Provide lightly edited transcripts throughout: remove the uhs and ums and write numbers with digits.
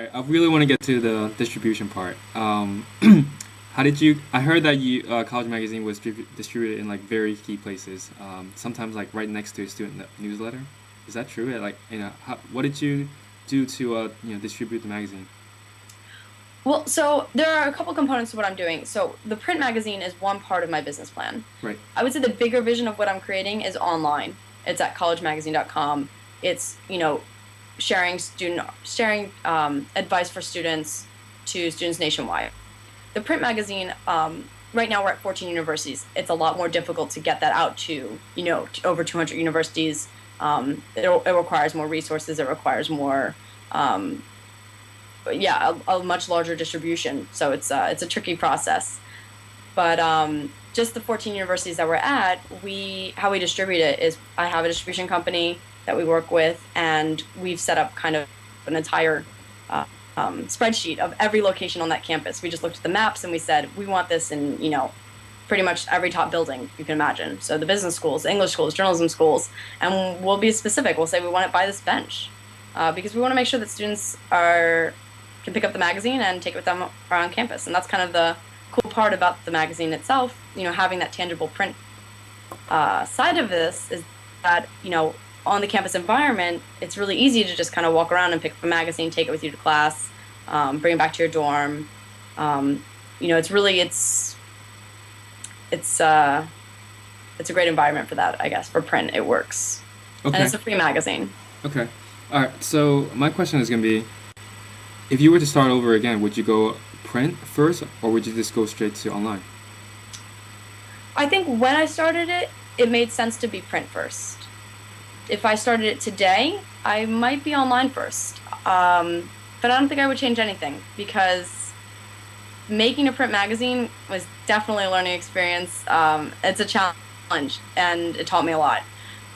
right, I really want to get to the distribution part. How did you? I heard that you College Magazine was distributed in like very key places. Sometimes like right next to a student newsletter. Is that true? Like, what did you do to distribute the magazine? Well, so there are a couple components to what I'm doing. So the print magazine is one part of my business plan. Right. I would say the bigger vision of what I'm creating is online. It's at collegemagazine.com. It's, sharing advice for students to students nationwide. The print magazine, right now we're at 14 universities. It's a lot more difficult to get that out to, to over 200 universities. It requires more resources. It requires more, yeah, a much larger distribution. So it's a tricky process. But just the 14 universities that we're at, how we distribute it is I have a distribution company that we work with, and we've set up kind of an entire spreadsheet of every location on that campus. We just looked at the maps and we said, we want this in, pretty much every top building you can imagine. So the business schools, English schools, journalism schools, and we'll be specific. We'll say we want it by this bench because we want to make sure that students can pick up the magazine and take it with them around campus. And that's kind of the cool part about the magazine itself, having that tangible print side of this is that, on the campus environment, it's really easy to just kind of walk around and pick up a magazine, take it with you to class, bring it back to your dorm. It's a great environment for that, I guess. For print, it works, and Okay. it's a free magazine. Okay. All right. So my question is gonna be, if you were to start over again, would you go print first, or would you just go straight to online? I think when I started it, it made sense to be print first. If I started it today, I might be online first. But I don't think I would change anything because making a print magazine was definitely a learning experience. It's a challenge, and it taught me a lot.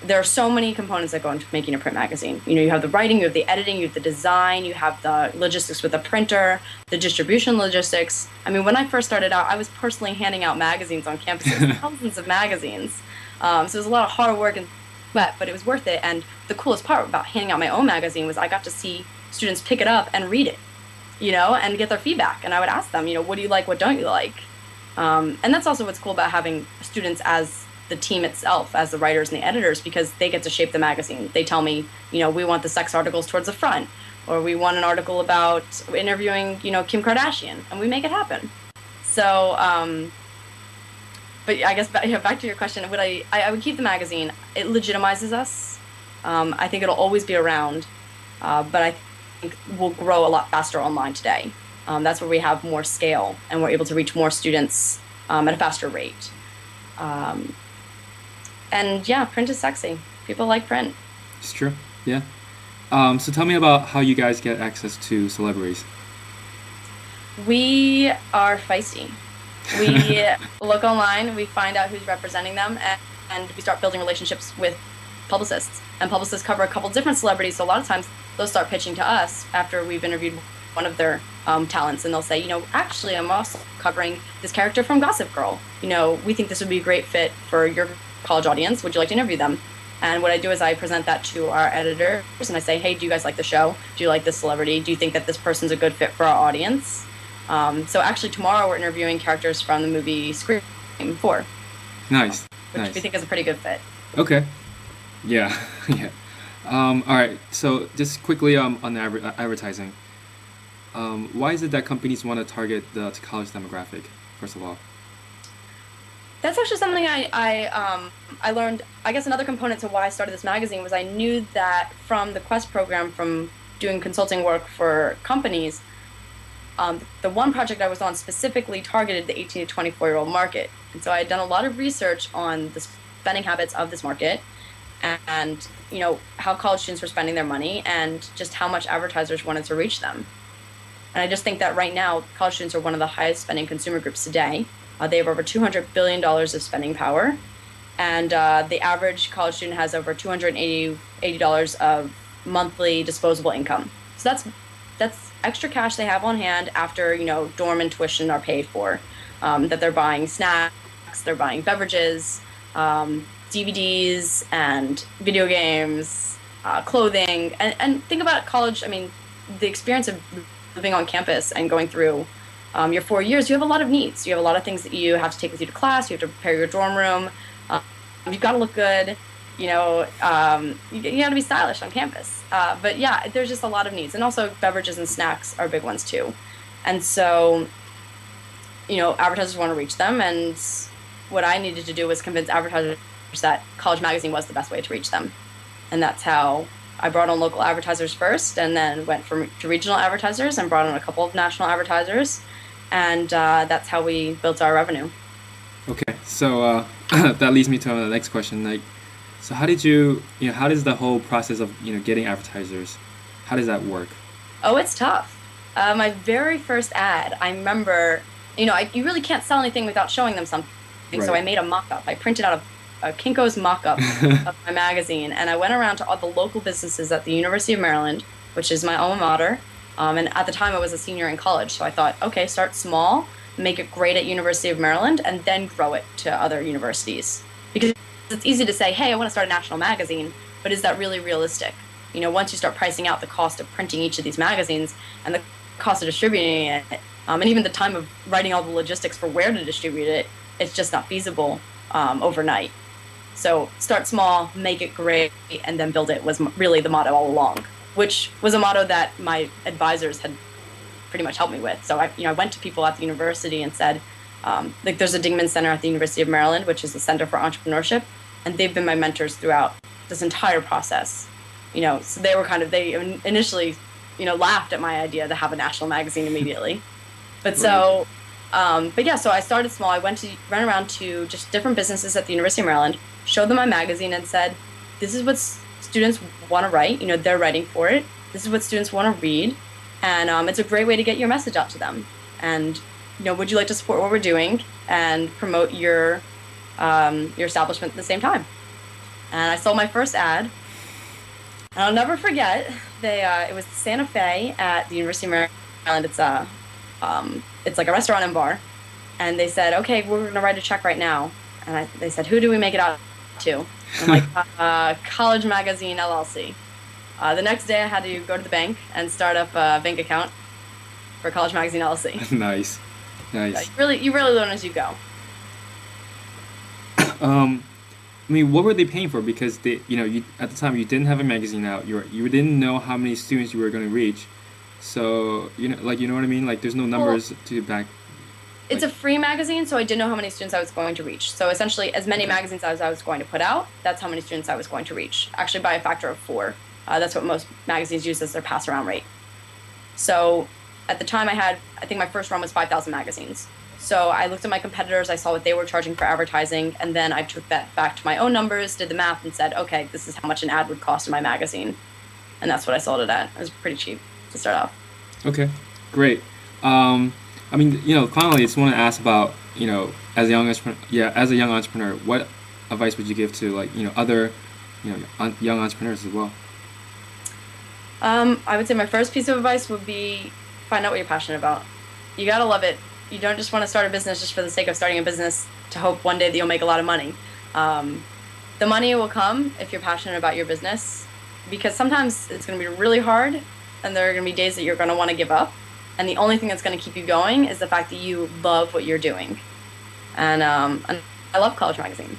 There are so many components that go into making a print magazine. You have the writing, you have the editing, you have the design, you have the logistics with the printer, the distribution logistics. I mean, when I first started out, I was personally handing out magazines on campuses, thousands of magazines. So it was a lot of hard work and sweat, but it was worth it. And the coolest part about handing out my own magazine was I got to see students pick it up and read it, and get their feedback. And I would ask them, what do you like, what don't you like? And that's also what's cool about having students as the team itself, as the writers and the editors, because they get to shape the magazine. They tell me, we want the sex articles towards the front, or we want an article about interviewing, Kim Kardashian, and we make it happen. So, but I guess back to your question, I would keep the magazine. It legitimizes us. I think it'll always be around, but I think we'll grow a lot faster online today. That's where we have more scale and we're able to reach more students at a faster rate. And yeah, print is sexy. People like print. It's true. Yeah. So tell me about how you guys get access to celebrities. We are feisty. We look online, we find out who's representing them, and we start building relationships with publicists. And publicists cover a couple different celebrities, so a lot of times they'll start pitching to us after we've interviewed one of their talents, and they'll say, actually, I'm also covering this character from Gossip Girl. We think this would be a great fit for your college audience. Would you like to interview them? And what I do is I present that to our editors, and I say, hey, do you guys like the show? Do you like this celebrity? Do you think that this person's a good fit for our audience? So actually tomorrow we're interviewing characters from the movie Scream 4, Nice. which we Nice. think is a pretty good fit. Okay. Yeah. Yeah. All right. So just quickly on the advertising. Why is it that companies want to target the college demographic, first of all? That's actually something I learned. I guess another component to why I started this magazine was I knew that from the Quest program, from doing consulting work for companies, the one project I was on specifically targeted the 18 to 24-year-old market. And so I had done a lot of research on the spending habits of this market and, how college students were spending their money and just how much advertisers wanted to reach them. And I just think that right now, college students are one of the highest spending consumer groups today. They have over $200 billion of spending power. And the average college student has over $280 of monthly disposable income. So that's extra cash they have on hand after, dorm and tuition are paid for. That they're buying snacks, they're buying beverages, DVDs and video games, clothing. And think about college. I mean, the experience of living on campus and going through your 4 years, you have a lot of needs. You have a lot of things that you have to take with you to class. You have to prepare your dorm room. You've got to look good. You got to be stylish on campus. But yeah, there's just a lot of needs. And also beverages and snacks are big ones too. And so, advertisers want to reach them. And what I needed to do was convince advertisers that College Magazine was the best way to reach them. And that's how I brought on local advertisers first, and then went to regional advertisers and brought on a couple of national advertisers. And that's how we built our revenue. Okay, so that leads me to the next question. Like, so how did how does the whole process of, getting advertisers, how does that work? Oh, it's tough. My very first ad, I remember, you really can't sell anything without showing them something. Right. So I made a mock-up. I printed out a Kinko's mock-up of my magazine, and I went around to all the local businesses at the University of Maryland, which is my alma mater. And at the time, I was a senior in college, so I thought, okay, start small, make it great at University of Maryland, and then grow it to other universities. Because it's easy to say, hey, I want to start a national magazine, but is that really realistic? Once you start pricing out the cost of printing each of these magazines and the cost of distributing it, and even the time of writing all the logistics for where to distribute it, it's just not feasible overnight. So start small, make it great, and then build it was really the motto all along, which was a motto that my advisors had pretty much helped me with. So I went to people at the university and said, there's a Dingman Center at the University of Maryland, which is the Center for Entrepreneurship, and they've been my mentors throughout this entire process. So they initially, laughed at my idea to have a national magazine immediately. But so, so I started small. I went around to just different businesses at the University of Maryland, showed them my magazine and said, this is what students want to write. They're writing for it. This is what students want to read. And it's a great way to get your message out to them. And, would you like to support what we're doing and promote your establishment at the same time? And I sold my first ad. And I'll never forget, it was Santa Fe at the University of Maryland. It's like a restaurant and bar. And they said, okay, we're going to write a check right now. And they said, who do we make it out to? And I'm like, College Magazine, LLC. The next day I had to go to the bank and start up a bank account for College Magazine, LLC. Nice. You really learn as you go. What were they paying for? Because at the time you didn't have a magazine out. You didn't know how many students you were going to reach. So you know what I mean. Like, there's no numbers to back. It's a free magazine, so I didn't know how many students I was going to reach. So essentially, as many magazines as I was going to put out, that's how many students I was going to reach. Actually, by a factor of 4. That's what most magazines use as their pass-around rate. So at the time I think my first run was 5,000 magazines. So I looked at my competitors, I saw what they were charging for advertising, and then I took that back to my own numbers, did the math, and said, okay, this is how much an ad would cost in my magazine. And that's what I sold it at. It was pretty cheap to start off. Okay, great. Finally, I just want to ask about, as a young entrepreneur, what advice would you give to other, young entrepreneurs as well? I would say my first piece of advice would be find out what you're passionate about. You gotta love it. You don't just want to start a business just for the sake of starting a business to hope one day that you'll make a lot of money. The money will come if you're passionate about your business, because sometimes it's going to be really hard and there are going to be days that you're going to want to give up. And the only thing that's going to keep you going is the fact that you love what you're doing. And I love College Magazine.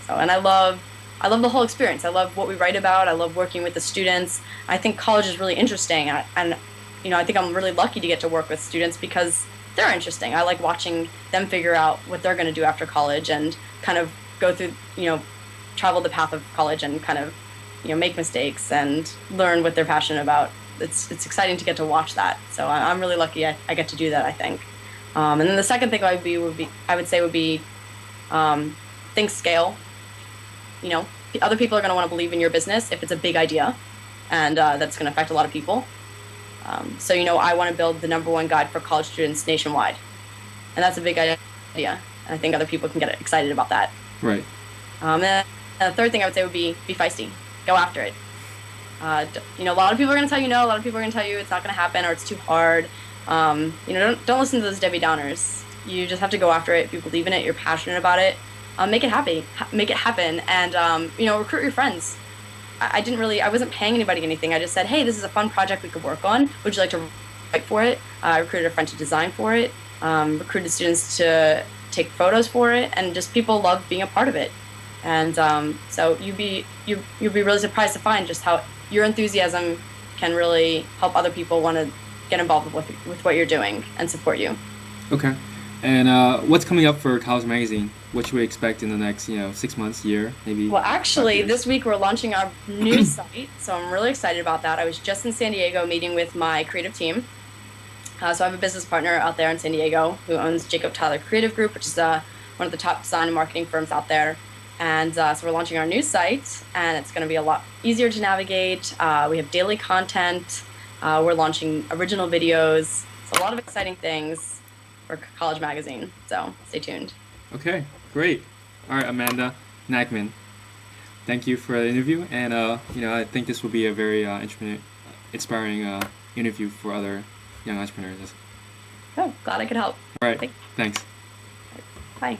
And I love the whole experience. I love what we write about. I love working with the students. I think college is really interesting. I think I'm really lucky to get to work with students because they're interesting. I like watching them figure out what they're going to do after college and kind of go through, travel the path of college and kind of, make mistakes and learn what they're passionate about. It's exciting to get to watch that. So I'm really lucky I get to do that, I think. And then the second thing I would say would be think scale. Other people are going to want to believe in your business if it's a big idea, and that's going to affect a lot of people. I want to build the #1 guide for college students nationwide, and that's a big idea, and I think other people can get excited about that. Right. And the third thing I would say would be feisty. Go after it. A lot of people are going to tell you no. A lot of people are going to tell you it's not going to happen or it's too hard. Don't listen to those Debbie Downers. You just have to go after it. If you believe in it, you're passionate about it. Make it happen, and recruit your friends. I wasn't paying anybody anything. I just said, hey, this is a fun project we could work on. Would you like to write for it. I recruited a friend to design for it. Recruited students to take photos for it, and just people love being a part of it. And so you'll be really surprised to find just how your enthusiasm can really help other people want to get involved with what you're doing and support you. Okay. And what's coming up for College Magazine? What should we expect in the next, 6 months, year, maybe? Well, actually, 5 years? this week we're launching our new site, so I'm really excited about that. I was just in San Diego meeting with my creative team. So I have a business partner out there in San Diego who owns Jacob Tyler Creative Group, which is one of the top design and marketing firms out there. And so we're launching our new site, and it's going to be a lot easier to navigate. We have daily content. We're launching original videos. So a lot of exciting things for College Magazine. So stay tuned. Okay, great. All right, Amanda Nachman, thank you for the interview. And, I think this will be a very inspiring interview for other young entrepreneurs. Oh, glad I could help. All right, thanks. Bye.